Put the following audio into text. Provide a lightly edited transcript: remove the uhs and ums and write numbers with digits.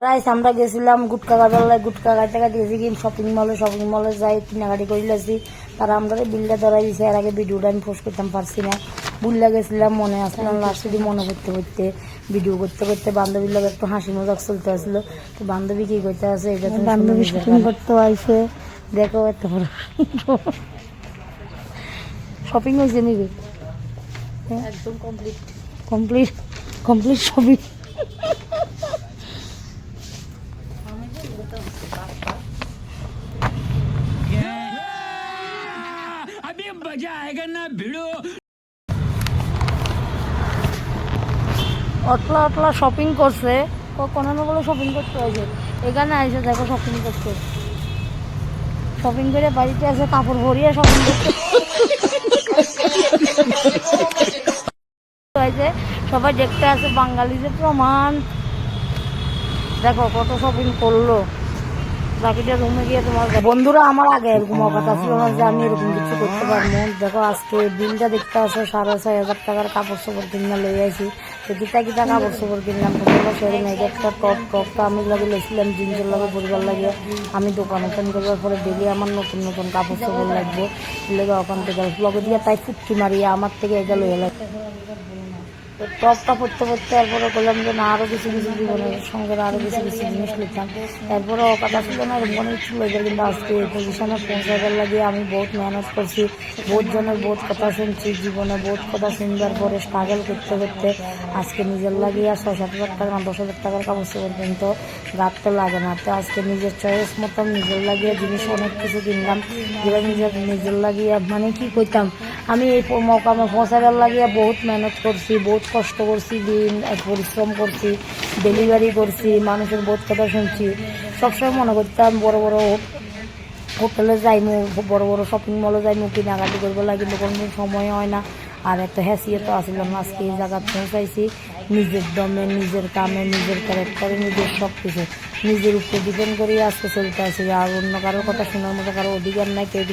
Price আমরা গেছিলাম গুটকা গাছাল্লায়, গুটকা গাছ টাকা গেছি কি শপিং মলে যাই কেনাকাটি করে লেছি। তারা আমরা বিলটা ধরাই দিয়েছে। এর আগে ভিডিওটা আমি পোস্ট করতাম পারছি না, বুল্লা গেছিলাম, মনে আসলাম লাস্টে দিয়ে মনে করতে করতে ভিডিও করতে করতে বান্ধবীর লোক একটু হাসি মজাক চলতে আসলো। তো বান্ধবী কি করতে আছে এটা বান্ধবী শপিং করতে আইসে, দেখো এত বড় শপিং হয়েছে নিবে একদম কমপ্লিট কমপ্লিট কমপ্লিট শপিং। अभी मजा आएगा ना भिड़ो। অটলা অটলা শপিং করছে, কোনো না বলে শপিং করতে হয়েছে। এখানে আইসে দেখো শপিং করতে, শপিং করে বাড়িতে আছে কাপড় ভরিয়ে শপিং করতে হয়েছে। সবাই দেখতে আছে বাঙালি যে প্রমাণ, দেখো কত শপিং করলো। বাকিটা রুমে গিয়ে তোমার বন্ধুরা আমার আগে এরকম কথা ছিল না যে আমি এরকম কিছু করতে পারবো। দেখো আজকে বিলটা দেখতে আসে 6,500 টাকার কাপড় চোপড় কিনা লয়ে আসি। তো কিতা কাপড় চোপড় কিনলাম প্রথমে সেরকম একটা টপটা আমি লাগে লেছিলাম জিন্সের লাগে পরিবার লাগে। আমি দোকান ওপেন করবার পরে ডেলি আমার নতুন নতুন কাপড় চোপড় লাগবে, লেগে ওখান থেকে লগে দিয়ে তাই ফুটকি মারিয়ে আমার থেকে এটা লয়ে লাগবে। তো টপটা পড়তে পড়তে এরপরে বললাম যে না আরও কিছু কিছু জীবনের সঙ্গে আরও কিছু কিছু জিনিস লিখতাম। এরপরে কথা ছিল না এরকম ছিল এদের, কিন্তু আজকে এই পজিশনে পৌঁছাবার লাগিয়ে আমি বহুত মেহনত করছি, বহুত জনের বহুত কথা শুনছি, জীবনে বহুত কথা শুনবার পরে স্ট্রাগল করতে করতে আজকে নিজের লাগিয়ে 6,000-7,000 টাকা 10,000 টাকার কাপড় চোপড় কিন্তু রাখতে লাগে না। তো আজকে নিজের চয়েস মতন নিজের লাগিয়ে জিনিস অনেক কিছু কিনলাম, যেটা নিজের লাগিয়ে মানে কি করতাম আমি এই মকামে পৌঁছাবার লাগিয়ে বহুত মেহনত করছি, বহুত কষ্ট করছি, দিন পরিশ্রম করছি, ডেলিভারি করছি, মানুষের বহুত কথা শুনছি। সবসময় মনে করতাম বড় বড় হোটেলে যাইমু, বড় বড় শপিং মলে যাইমু, কেনাকাটি করবো লাগে, কিন্তু কোনোদিন সময় হয় না। আর একটা হ্যাসিয়ত আসিল না। আজকে এই জায়গা পৌঁছাইছি নিজের দমে, নিজের কামে, নিজের ক্যারেক্টারে, নিজের সব কিছু নিজের উপরে ডিপেন্ড করিয়ে আজকে চলতে আসি। আর অন্য কারোর কথা শোনার মতো কারো অধিকার নাই। কেউ